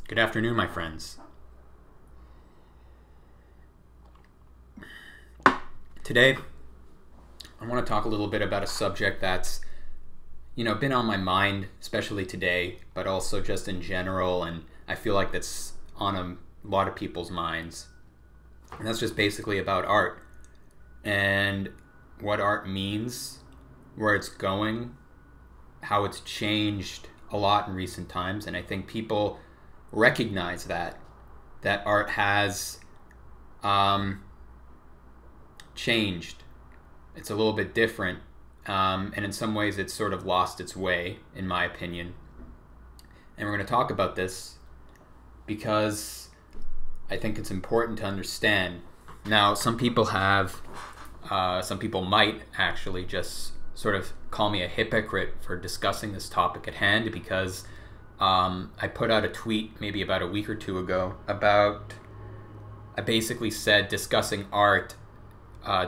Good afternoon, my friends. Today, I want to talk a little bit about a subject that's, been on my mind, especially today, but also just in general, and I feel like that's on a lot of people's minds. And that's just basically about art and what art means, where it's going, how it's changed a lot in recent times, and I think people recognize that art has changed. It's a little bit different, and in some ways it's sort of lost its way, in my opinion. And we're going to talk about this because I think it's important to understand. Now, some people might actually just sort of call me a hypocrite for discussing this topic at hand, because I put out a tweet maybe about a week or two ago about, I basically said discussing art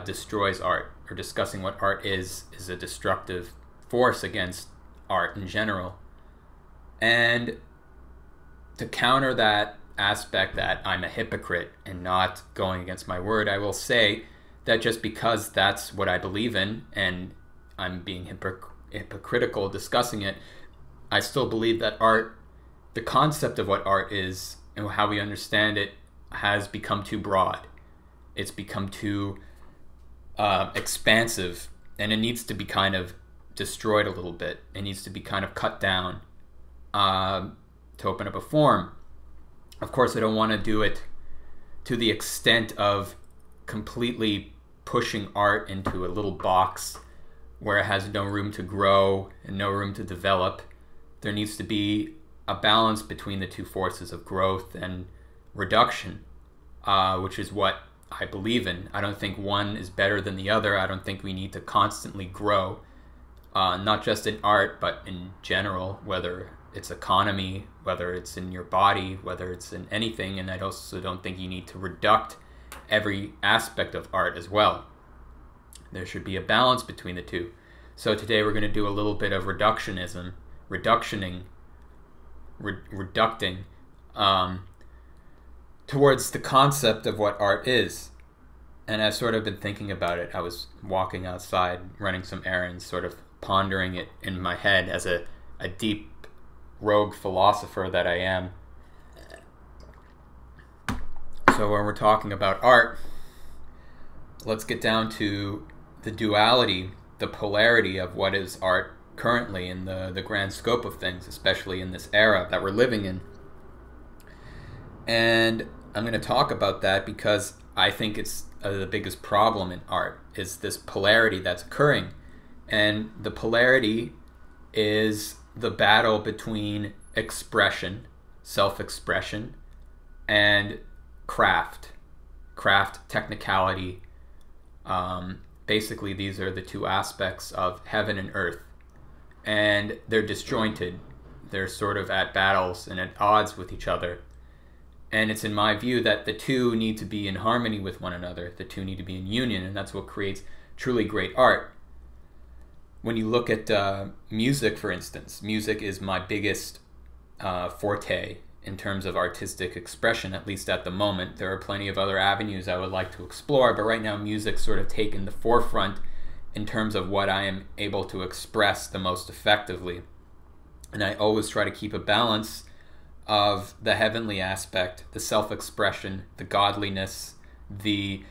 destroys art, or discussing what art is a destructive force against art in general. And to counter that aspect that I'm a hypocrite and not going against my word, I will say that just because that's what I believe in and I'm being hypocritical discussing it, I still believe that art, the concept of what art is and how we understand it, has become too broad. It's become too expansive, and it needs to be kind of destroyed a little bit. It needs to be kind of cut down to open up a form. Of course, I don't want to do it to the extent of completely pushing art into a little box where it has no room to grow and no room to develop. There needs to be a balance between the two forces of growth and reduction, which is what I believe in. I don't think one is better than the other. I don't think we need to constantly grow, not just in art, but in general, whether it's economy, whether it's in your body, whether it's in anything. And I also don't think you need to reduct every aspect of art as well. There should be a balance between the two. So today we're going to do a little bit of reductionism, reducting towards the concept of what art is. And I've sort of been thinking about it. I was walking outside, running some errands, sort of pondering it in my head as a deep rogue philosopher that I am. So when we're talking about art, let's get down to the duality, the polarity of what is art currently in the grand scope of things, especially in this era that we're living in. And I'm going to talk about that because I think it's the biggest problem in art is this polarity that's occurring. And the polarity is the battle between expression, self-expression, and craft, technicality. Basically, these are the two aspects of heaven and earth. And they're disjointed. They're sort of at battles and at odds with each other. And it's in my view that the two need to be in harmony with one another. The two need to be in union, and that's what creates truly great art. When you look at music, for instance, music is my biggest forte in terms of artistic expression, at least at the moment. There are plenty of other avenues I would like to explore, but right now music's sort of taken the forefront in terms of what I am able to express the most effectively. And I always try to keep a balance of the heavenly aspect, the self-expression, the godliness, the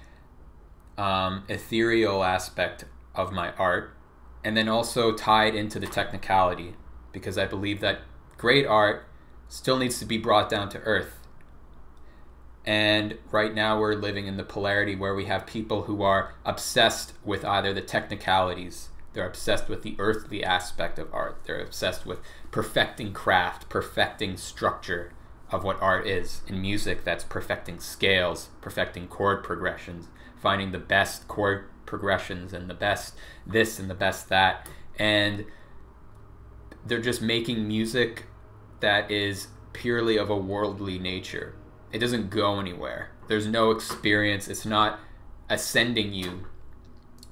ethereal aspect of my art, and then also tied into the technicality, because I believe that great art still needs to be brought down to earth. And right now we're living in the polarity where we have people who are obsessed with either the technicalities, they're obsessed with the earthly aspect of art, they're obsessed with perfecting craft, perfecting structure of what art is. In music, that's perfecting scales, perfecting chord progressions, finding the best chord progressions and the best this and the best that. And they're just making music that is purely of a worldly nature. It doesn't go anywhere. There's no experience. It's not ascending you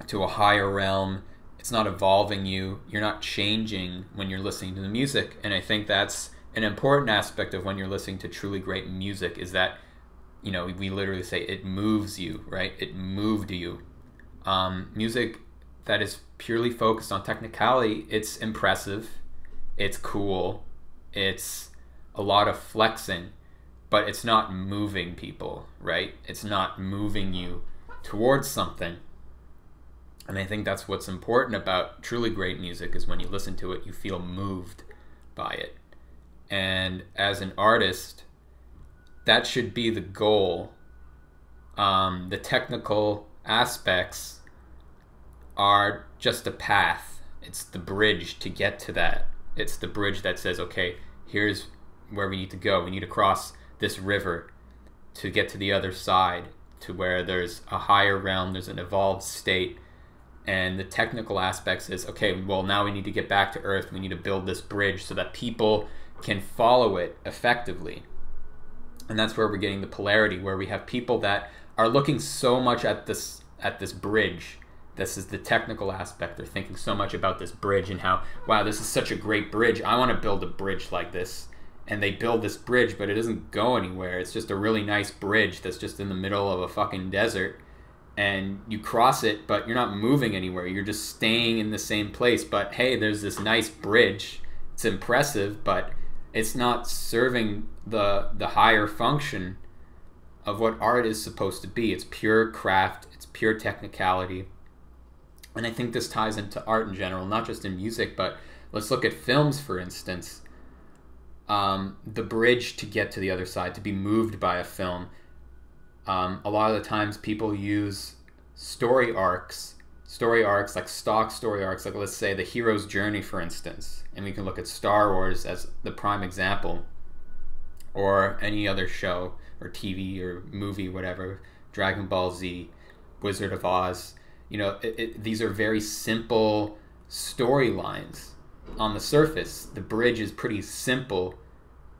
to a higher realm. It's not evolving you. You're not changing when you're listening to the music. And I think that's an important aspect of when you're listening to truly great music is that, you know, we literally say it moves you, right? It moved you. Music that is purely focused on technicality, it's impressive, it's cool, it's a lot of flexing, but it's not moving people, right? It's not moving you towards something. And I think that's what's important about truly great music, is when you listen to it, you feel moved by it. And as an artist, that should be the goal. The technical aspects are just a path. It's the bridge to get to that. It's the bridge that says, okay, here's where we need to go. We need to cross this river to get to the other side, to where there's a higher realm, there's an evolved state. And the technical aspects is, okay, well, now we need to get back to Earth. We need to build this bridge so that people can follow it effectively. And that's where we're getting the polarity, where we have people that are looking so much at this bridge. This is the technical aspect. They're thinking so much about this bridge and how, wow, this is such a great bridge. I want to build a bridge like this. And they build this bridge, but it doesn't go anywhere. It's just a really nice bridge that's just in the middle of a fucking desert. And you cross it, but you're not moving anywhere. You're just staying in the same place. But hey, there's this nice bridge. It's impressive, but it's not serving the higher function of what art is supposed to be. It's pure craft. It's pure technicality. And I think this ties into art in general, not just in music, but let's look at films, for instance. The bridge to get to the other side, to be moved by a film. A lot of the times people use story arcs, like stock story arcs, like let's say the hero's journey, for instance. And we can look at Star Wars as the prime example, or any other show or TV or movie, whatever, Dragon Ball Z, Wizard of Oz. You know, these are very simple storylines. On the surface, the bridge is pretty simple,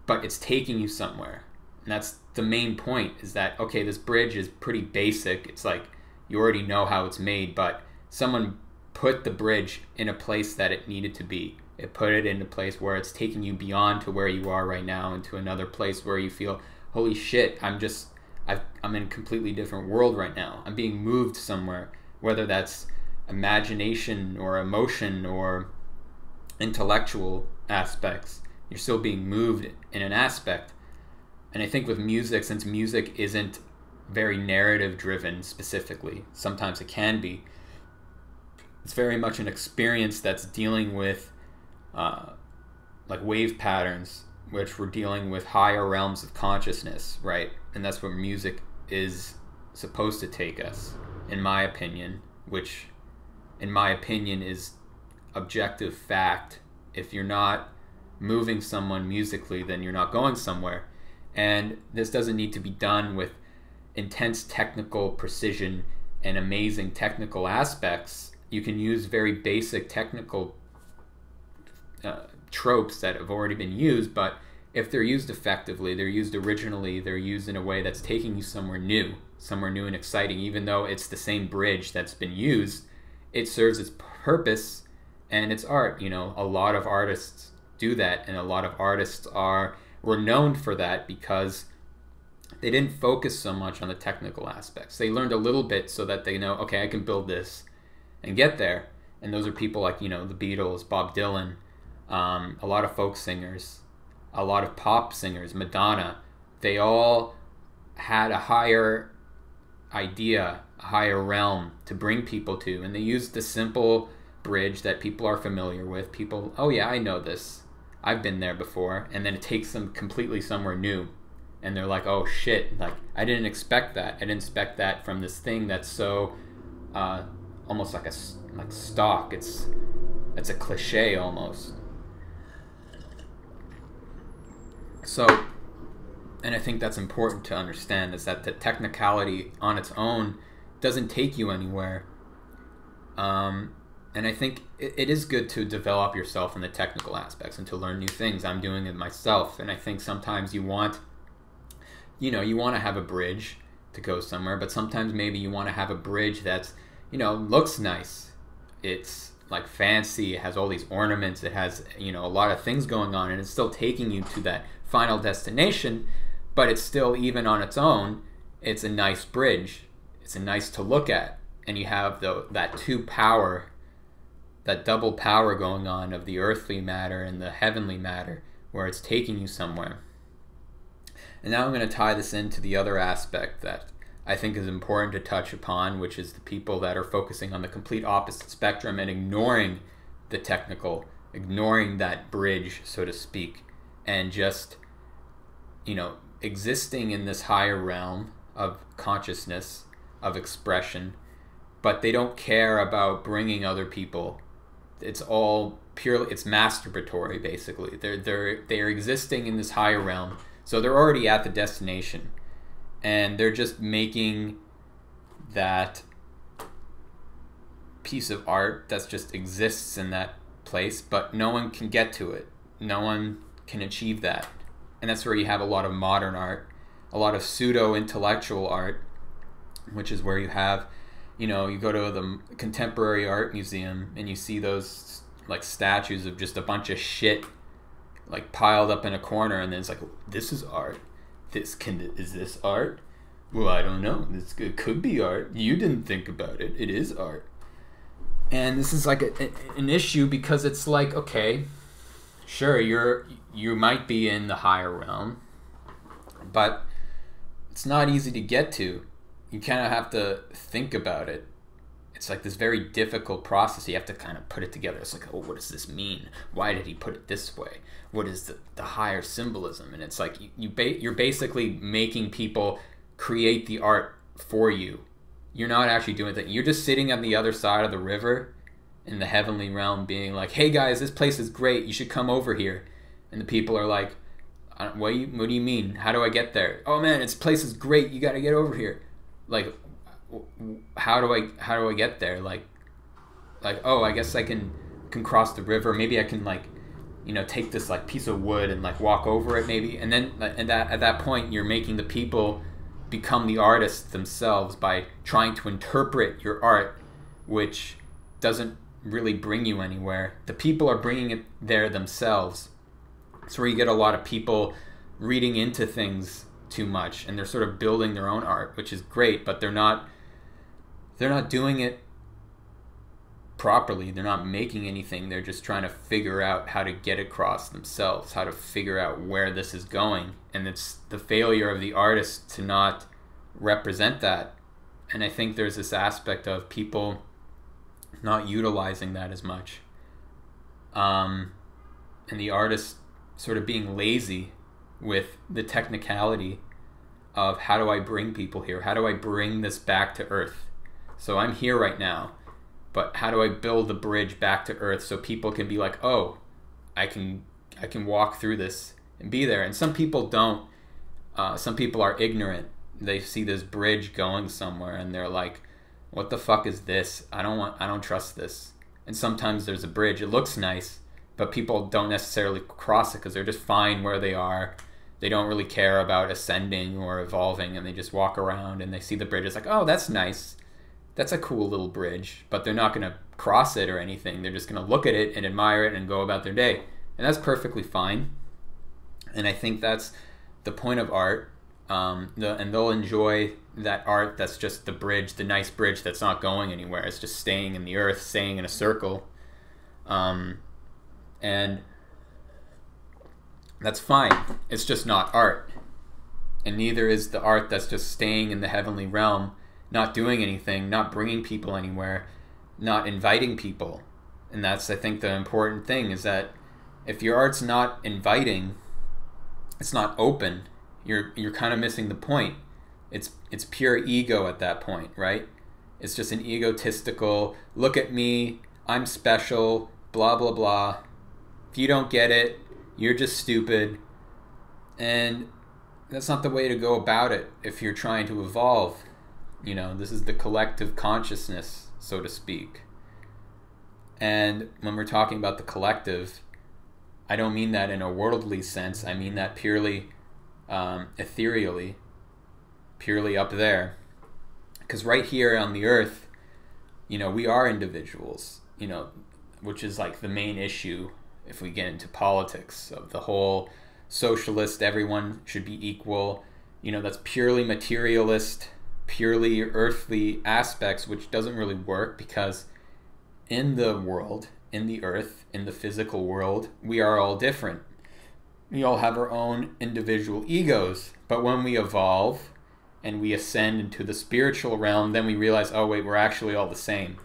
but it's taking you somewhere. And that's the main point, is that, okay, this bridge is pretty basic. It's like you already know how it's made, but someone put the bridge in a place that it needed to be. It put it in a place where it's taking you beyond to where you are right now, into another place where you feel, holy shit, I'm in a completely different world right now. I'm being moved somewhere, whether that's imagination or emotion or intellectual aspects. You're still being moved in an aspect. And I think with music, since music isn't very narrative driven specifically, sometimes it can be, it's very much an experience that's dealing with like wave patterns, which we're dealing with higher realms of consciousness, right? And that's where music is supposed to take us, in my opinion, which in my opinion is objective fact. If you're not moving someone musically, then you're not going somewhere. And this doesn't need to be done with intense technical precision and amazing technical aspects. You can use very basic technical tropes that have already been used, but if they're used effectively, they're used originally, they're used in a way that's taking you somewhere new and exciting. Even though it's the same bridge that's been used, it serves its purpose and it's art. You know, a lot of artists do that, and a lot of artists were known for that because they didn't focus so much on the technical aspects. They learned a little bit so that they know, okay, I can build this and get there. And those are people like, you know, the Beatles, Bob Dylan, a lot of folk singers, a lot of pop singers, Madonna. They all had a higher idea, a higher realm to bring people to, and they used the simple bridge that people are familiar with. People, oh yeah, I know this, I've been there before, and then it takes them completely somewhere new, and they're like, oh shit, like I didn't expect that. I didn't expect that from this thing that's so almost like stock. It's a cliche almost. So, and I think that's important to understand, is that the technicality on its own doesn't take you anywhere. And I think it is good to develop yourself in the technical aspects and to learn new things. I'm doing it myself, and I think sometimes you want to have a bridge to go somewhere, but sometimes maybe you want to have a bridge that's, looks nice. It's like fancy, it has all these ornaments, it has, you know, a lot of things going on, and it's still taking you to that final destination, but it's still, even on its own, it's a nice bridge. It's a nice to look at, and you have that two power, that double power going on of the earthly matter and the heavenly matter, where it's taking you somewhere. And now I'm going to tie this into the other aspect that I think is important to touch upon, which is the people that are focusing on the complete opposite spectrum and ignoring the technical, ignoring that bridge, so to speak, and just, you know, existing in this higher realm of consciousness, of expression, but they don't care about bringing other people. It's all purely, it's masturbatory, basically. They're existing in this higher realm, so they're already at the destination, and they're just making that piece of art that just exists in that place, but no one can get to it. No one can achieve that. And that's where you have a lot of modern art, a lot of pseudo-intellectual art, which is where you have, you know, you go to the Contemporary Art Museum and you see those like statues of just a bunch of shit like piled up in a corner, and then it's like, this is art. Is this art? Well, I don't know. It could be art. You didn't think about it. It is art. And this is like an issue, because it's like, okay, sure, you might be in the higher realm, but it's not easy to get to. You kind of have to think about it. It's like this very difficult process. You have to kind of put it together. It's like, oh, what does this mean? Why did he put it this way? What is the higher symbolism? And it's like you're basically making people create the art for you. You're not actually doing that. You're just sitting on the other side of the river in the heavenly realm being like, hey guys, this place is great. You should come over here. And the people are like, what do you mean? How do I get there? Oh man, this place is great. You got to get over here. Like, how do I get there? Like, oh, I guess I can cross the river. Maybe I can, like, you know, take this like piece of wood and like walk over it maybe. And then at that point, you're making the people become the artists themselves by trying to interpret your art, which doesn't really bring you anywhere. The people are bringing it there themselves. It's where you get a lot of people reading into things too much, and they're sort of building their own art, which is great, but they're not doing it properly. They're not making anything. They're just trying to figure out how to get across themselves, how to figure out where this is going. And it's the failure of the artist to not represent that. And I think there's this aspect of people not utilizing that as much. And the artist sort of being lazy with the technicality of, how do I bring people here? How do I bring this back to earth? So I'm here right now, but how do I build the bridge back to earth so people can be like, oh, I can walk through this and be there? And some people don't. Some people are ignorant. They see this bridge going somewhere and they're like, what the fuck is this? I don't trust this. And sometimes there's a bridge. It looks nice, but people don't necessarily cross it because they're just fine where they are. They don't really care about ascending or evolving, and they just walk around and they see the bridge. It's like, oh, that's nice. That's a cool little bridge, but they're not going to cross it or anything. They're just going to look at it and admire it and go about their day. And that's perfectly fine. And I think that's the point of art. And they'll enjoy that art that's just the bridge, the nice bridge that's not going anywhere. It's just staying in the earth, staying in a circle. And that's fine. It's just not art. And neither is the art that's just staying in the heavenly realm, not doing anything, not bringing people anywhere, not inviting people. And that's, I think, the important thing, is that if your art's not inviting, it's not open, you're kind of missing the point. It's pure ego at that point, right? It's just an egotistical, look at me, I'm special, blah, blah, blah. If you don't get it, you're just stupid. And that's not the way to go about it if you're trying to evolve. You know, this is the collective consciousness, so to speak. And when we're talking about the collective, I don't mean that in a worldly sense. I mean that purely ethereally, purely up there. Because right here on the earth, you know, we are individuals. You know, which is like the main issue if we get into politics, of the whole socialist, everyone should be equal. That's purely materialist, purely earthly aspects, which doesn't really work, because in the world, in the earth, in the physical world, we are all different. We all have our own individual egos. But when we evolve and we ascend into the spiritual realm, then we realize, oh wait, we're actually all the same.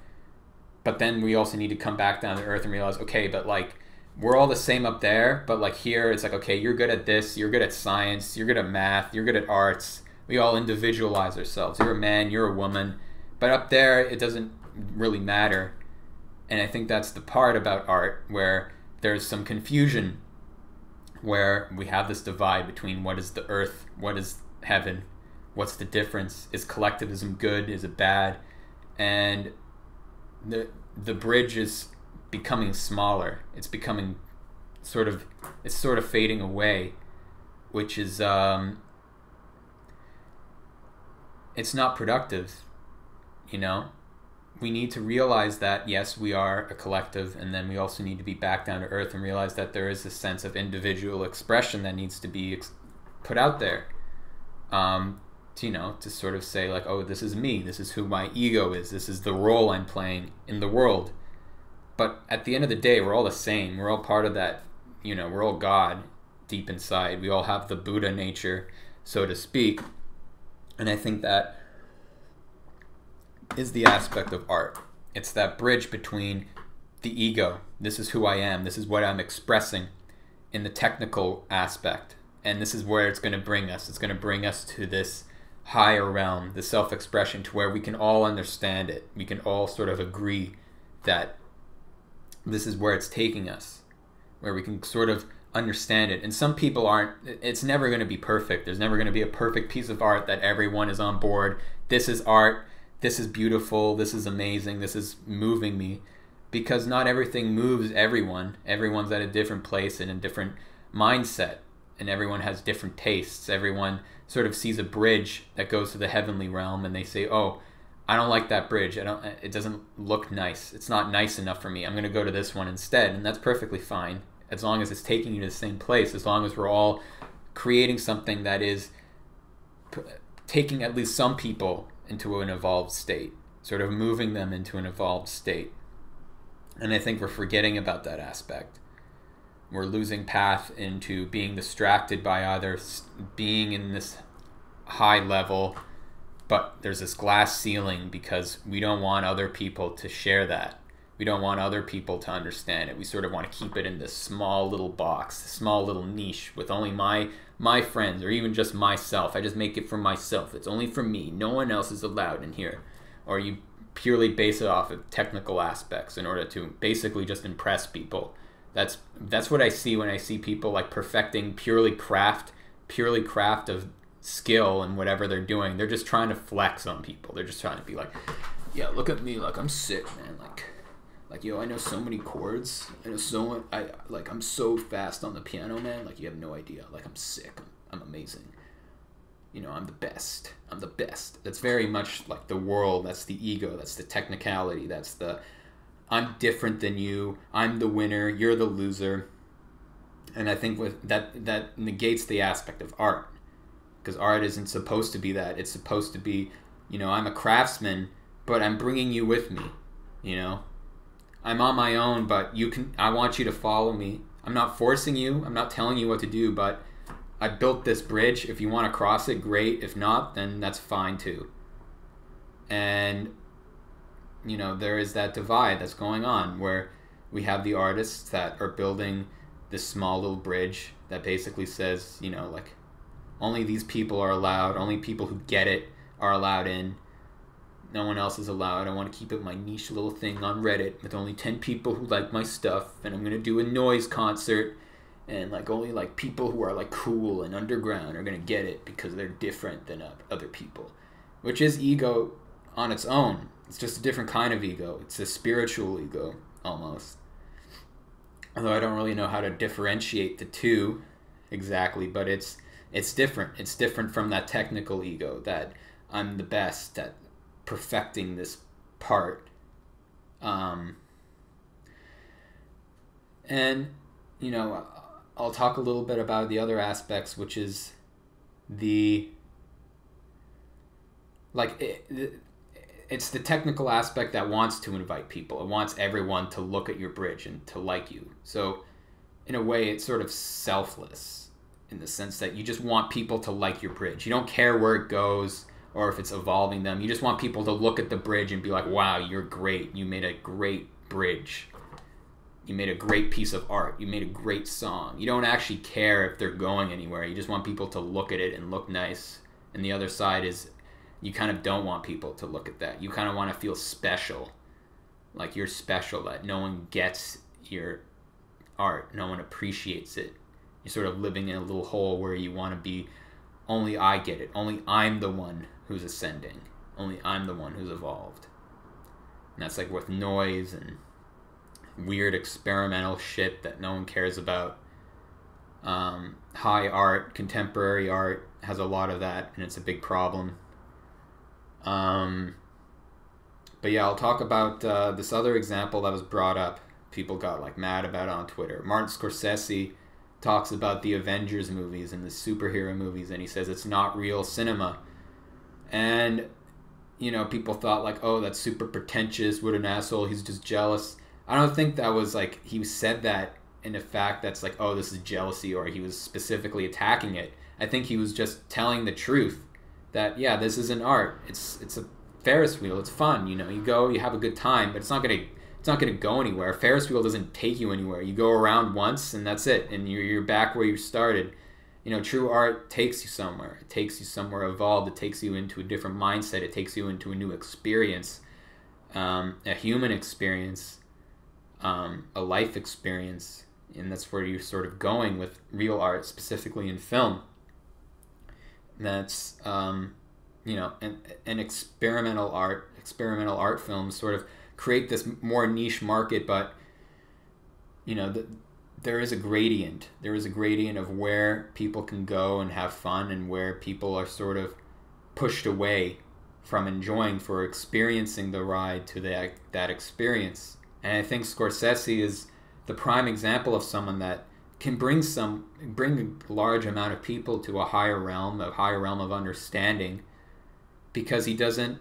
But then we also need to come back down to earth and realize, okay, but like, we're all the same up there, but like here, it's like, okay, you're good at this, you're good at science, you're good at math, you're good at arts. We all individualize ourselves. You're a man, you're a woman. But up there, it doesn't really matter. And I think that's the part about art where there's some confusion, where we have this divide between what is the earth, what is heaven, what's the difference, is collectivism good, is it bad? And the bridge is becoming smaller. It's becoming sort of fading away, which is it's not productive. We need to realize that, yes, we are a collective, and then we also need to be back down to earth and realize that there is a sense of individual expression that needs to be put out there, to sort of say like, oh, this is me, this is who my ego is, this is the role I'm playing in the world. But at the end of the day, we're all the same. We're all part of that, we're all God deep inside. We all have the Buddha nature, so to speak. And I think that is the aspect of art. It's that bridge between the ego, this is who I am, this is what I'm expressing, in the technical aspect. And this is where it's going to bring us. It's going to bring us to this higher realm, the self-expression, to where we can all understand it. We can all sort of agree that this is where it's taking us, where we can sort of understand it. And some people aren't, it's never going to be perfect. There's never going to be a perfect piece of art that everyone is on board. This is art. This is beautiful. This is amazing. This is moving me. Because not everything moves everyone. Everyone's at a different place and a different mindset. And everyone has different tastes. Everyone sort of sees a bridge that goes to the heavenly realm and they say, oh, I don't like that bridge. It doesn't look nice. It's not nice enough for me. I'm going to go to this one instead. And that's perfectly fine, as long as it's taking you to the same place, as long as we're all creating something that is taking at least some people into an evolved state, sort of moving them into an evolved state. And I think we're forgetting about that aspect. We're losing path into being distracted by either being in this high level, but there's this glass ceiling because we don't want other people to share that. We don't want other people to understand it. We sort of want to keep it in this small little box, this small little niche with only my friends, or even just myself. I just make it for myself. It's only for me. No one else is allowed in here. Or you purely base it off of technical aspects in order to basically just impress people. That's what I see when I see people like perfecting purely craft of skill and whatever they're doing. They're just trying to flex on people. They're just trying to be like, yeah, look at me, like I'm sick, man. Like, yo, I know so many chords. I know so much. I'm so fast on the piano, man. Like, you have no idea. Like, I'm sick. I'm amazing. I'm the best. I'm the best. That's very much like the world. That's the ego. That's the technicality. That's the, I'm different than you. I'm the winner. You're the loser. And I think with that negates the aspect of art, because art isn't supposed to be that. It's supposed to be, I'm a craftsman, but I'm bringing you with me. I'm on my own, but I want you to follow me. I'm not forcing you. I'm not telling you what to do, but I built this bridge. If you want to cross it, great. If not, then that's fine too. And, there is that divide that's going on where we have the artists that are building this small little bridge that basically says, like, only these people are allowed. Only people who get it are allowed in. No one else is allowed. I want to keep it my niche little thing on Reddit with only 10 people who like my stuff, and I'm going to do a noise concert, and like only like people who are like cool and underground are going to get it because they're different than other people, which is ego on its own. It's just a different kind of ego. It's a spiritual ego almost. Although I don't really know how to differentiate the two exactly, but it's different. It's different from that technical ego that I'm the best at perfecting this part. And, you know, I'll talk a little bit about the other aspects, which is the, like, it's the technical aspect that wants to invite people. It wants everyone to look at your bridge and to like you. So, in a way, it's sort of selfless in the sense that you just want people to like your bridge. You don't care where it goes or if it's evolving them. You just want people to look at the bridge and be like, wow, you're great. You made a great bridge. You made a great piece of art. You made a great song. You don't actually care if they're going anywhere. You just want people to look at it and look nice. And the other side is you kind of don't want people to look at that. You kind of want to feel special. Like you're special, that no one gets your art. No one appreciates it. You're sort of living in a little hole where you want to be, only I get it. Only I'm the one who's ascending. Only I'm the one who's evolved. And that's like with noise and weird experimental shit that no one cares about. High art, contemporary art has a lot of that, and it's a big problem. But yeah, I'll talk about this other example that was brought up. People got like mad about it on Twitter. Martin Scorsese talks about the Avengers movies and the superhero movies, and he says it's not real cinema. And, you know, people thought like, oh, that's super pretentious, what an asshole, he's just jealous. I don't think that was like, he said that in a fact that's like, oh, this is jealousy, or he was specifically attacking it. I think he was just telling the truth that, yeah, this is an art. It's a Ferris wheel. It's fun. You know, you go, you have a good time, but it's not gonna go anywhere. A Ferris wheel doesn't take you anywhere. You go around once and that's it, and you're back where you started. You know, true art takes you somewhere. It takes you somewhere evolved. It takes you into a different mindset. It takes you into a new experience, a human experience, a life experience, and that's where you're sort of going with real art, specifically in film. That's you know, an experimental art films sort of create this more niche market, but you know, there is a gradient. There is a gradient of where people can go and have fun, and where people are sort of pushed away from enjoying, for experiencing the ride to that experience. And I think Scorsese is the prime example of someone that can bring a large amount of people to a higher realm of understanding, because he doesn't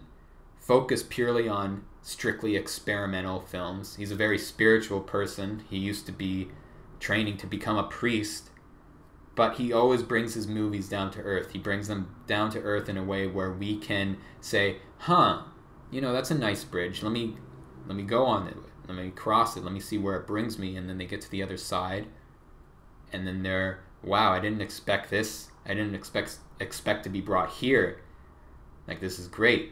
focus purely on strictly experimental films. He's a very spiritual person. He used to be training to become a priest, but he always brings his movies down to earth. He brings them down to earth in a way where we can say, huh, you know, that's a nice bridge. Let me go on it. Let me cross it. Let me see where it brings me. And then they get to the other side, and then they're, wow, I didn't expect this. I didn't expect to be brought here. Like, this is great.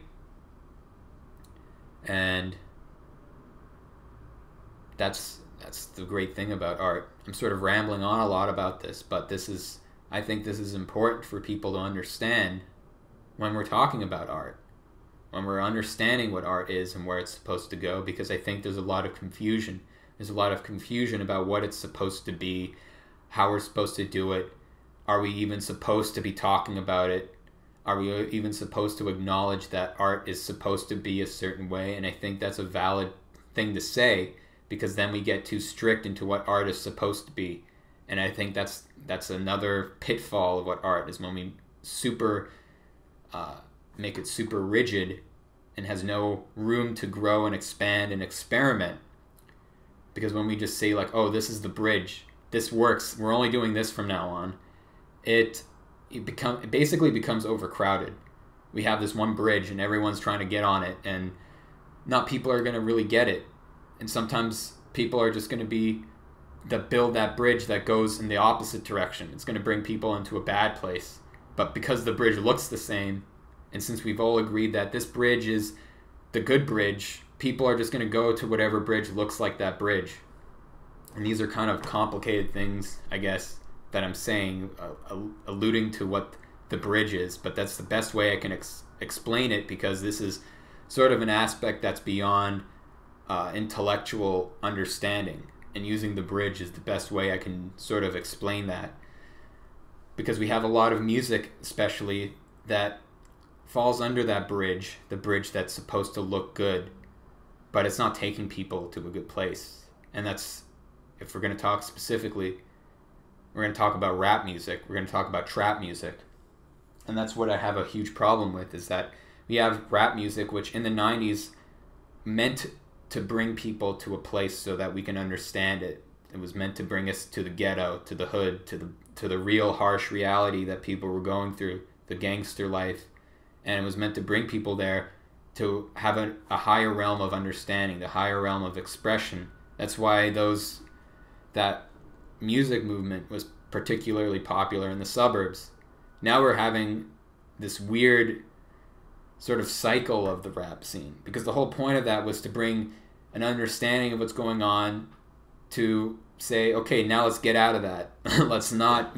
And that's the great thing about art. I'm sort of rambling on a lot about this, but I think this is important for people to understand when we're talking about art, when we're understanding what art is and where it's supposed to go, because I think there's a lot of confusion. There's a lot of confusion about what it's supposed to be, how we're supposed to do it. Are we even supposed to be talking about it? Are we even supposed to acknowledge that art is supposed to be a certain way? And I think that's a valid thing to say, because then we get too strict into what art is supposed to be. And I think that's another pitfall of what art is, when we make it super rigid and has no room to grow and expand and experiment. Because when we just say like, oh, this is the bridge, this works, we're only doing this from now on, it basically becomes overcrowded. We have this one bridge and everyone's trying to get on it, and not people are going to really get it. And sometimes people are just going to build that bridge that goes in the opposite direction. It's going to bring people into a bad place. But because the bridge looks the same, and since we've all agreed that this bridge is the good bridge, people are just going to go to whatever bridge looks like that bridge. And these are kind of complicated things, I guess, that I'm saying, alluding to what the bridge is. But that's the best way I can explain it, because this is sort of an aspect that's beyond intellectual understanding. And using the bridge is the best way I can sort of explain that. Because we have a lot of music, especially, that falls under that bridge, the bridge that's supposed to look good, but it's not taking people to a good place. And that's if we're going to talk specifically, we're going to talk about rap music. We're going to talk about trap music. And that's what I have a huge problem with, is that we have rap music, which in the 90s meant to bring people to a place so that we can understand it. It was meant to bring us to the ghetto, to the hood, to the real harsh reality that people were going through, the gangster life. And it was meant to bring people there to have a higher realm of understanding, the higher realm of expression. That's why that music movement was particularly popular in the suburbs. Now we're having this weird sort of cycle of the rap scene, because the whole point of that was to bring an understanding of what's going on, to say, okay, now let's get out of that. Let's not,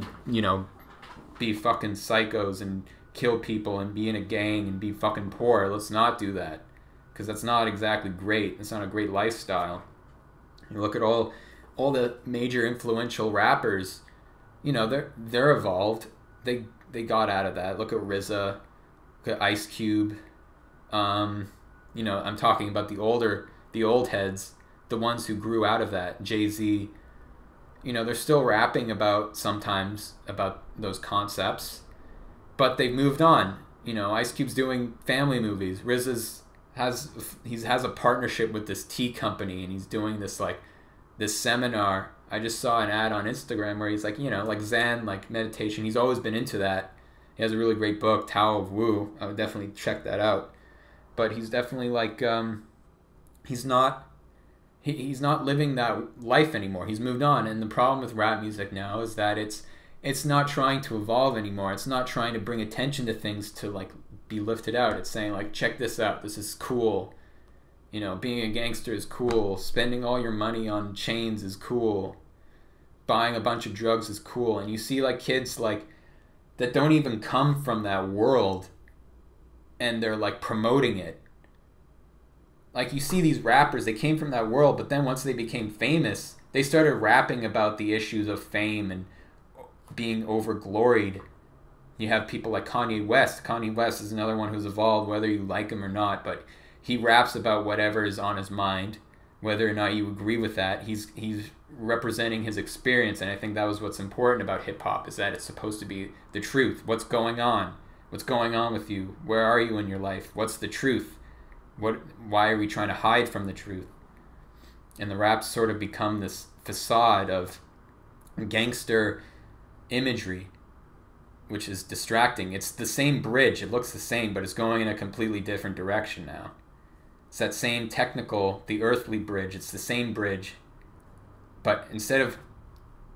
be fucking psychos and kill people and be in a gang and be fucking poor. Let's not do that, because that's not exactly great. It's not a great lifestyle. You look at all the major influential rappers, they're evolved. They got out of that. Look at RZA, look at Ice Cube. I'm talking about the old heads, the ones who grew out of that. Jay-Z, they're still rapping sometimes about those concepts, but they've moved on. Ice Cube's doing family movies. RZA has a partnership with this tea company, and he's doing this seminar. I just saw an ad on Instagram where he's like Zen, like meditation. He's always been into that. He has a really great book, Tao of Wu. I would definitely check that out. But he's definitely he's not living that life anymore. He's moved on. And the problem with rap music now is that it's not trying to evolve anymore. It's not trying to bring attention to things to be lifted out. It's saying check this out. This is cool. Being a gangster is cool. Spending all your money on chains is cool. Buying a bunch of drugs is cool. And you see kids that don't even come from that world, and they're promoting it. You see these rappers, they came from that world, but then once they became famous, they started rapping about the issues of fame and being overgloried. You have people like Kanye West. Kanye West is another one who's evolved, whether you like him or not, but he raps about whatever is on his mind, whether or not you agree with that. He's representing his experience, and I think that was what's important about hip-hop, is that it's supposed to be the truth. What's going on? What's going on with you? Where are you in your life? What's the truth? Why are we trying to hide from the truth? And the raps sort of become this facade of gangster imagery, which is distracting. It's the same bridge. It looks the same, but it's going in a completely different direction now. It's that same the earthly bridge. It's the same bridge. But instead of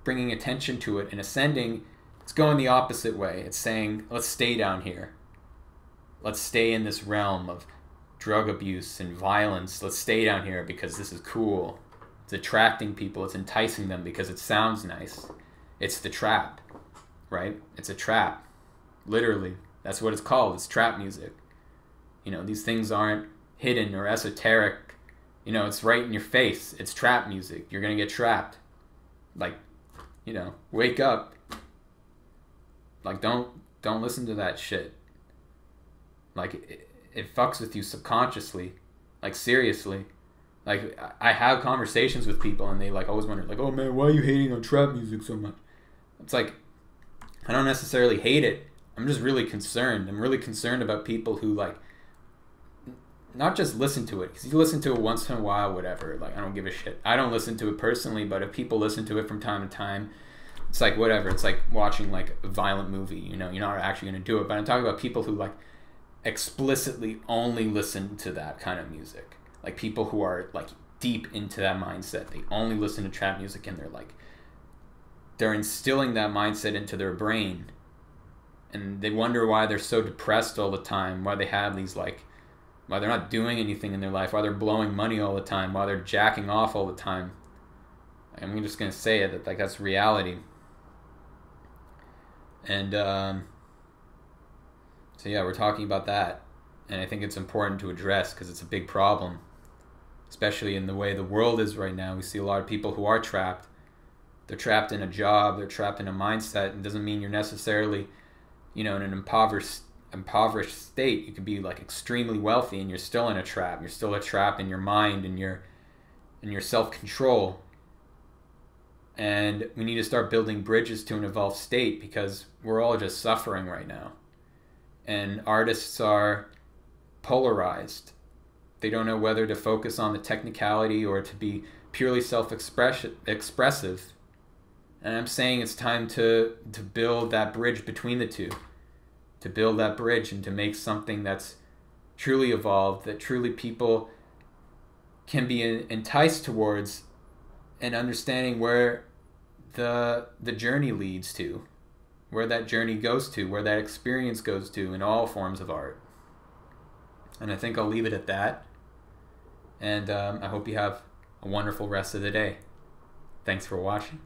bringing attention to it and ascending, it's going the opposite way. It's saying, let's stay down here. Let's stay in this realm of drug abuse and violence. Let's stay down here because this is cool. It's attracting people. It's enticing them because it sounds nice. It's the trap, right? It's a trap. Literally. That's what it's called. It's trap music. These things aren't hidden or esoteric. It's right in your face. It's trap music. You're going to get trapped. Wake up. Don't listen to that shit. It fucks with you subconsciously. Seriously. I have conversations with people, and they always wonder, oh man, why are you hating on trap music so much? It's I don't necessarily hate it. I'm just really concerned. I'm really concerned about people who not just listen to it, because you listen to it once in a while, whatever. I don't give a shit. I don't listen to it personally, but if people listen to it from time to time, it's whatever. It's watching a violent movie. You're not actually going to do it. But I'm talking about people who explicitly only listen to that kind of music. People who are deep into that mindset. They only listen to trap music, and they're instilling that mindset into their brain, and they wonder why they're so depressed all the time, why they have these why they're not doing anything in their life, why they're blowing money all the time, why they're jacking off all the time. I'm just gonna say it, that that's reality. And so yeah, we're talking about that, and I think it's important to address because it's a big problem, especially in the way the world is right now. We see a lot of people who are trapped. They're trapped in a job, they're trapped in a mindset. It doesn't mean you're necessarily, in an impoverished state. You could be extremely wealthy and you're still in a trap. You're still a trap in your mind and your self-control. And we need to start building bridges to an evolved state, because we're all just suffering right now. And artists are polarized. They don't know whether to focus on the technicality or to be purely self-expressive. And I'm saying it's time to build that bridge between the two. To build that bridge and to make something that's truly evolved, that truly people can be enticed towards, and understanding where the journey leads to, where that journey goes to, where that experience goes to in all forms of art. And I think I'll leave it at that. And I hope you have a wonderful rest of the day. Thanks for watching.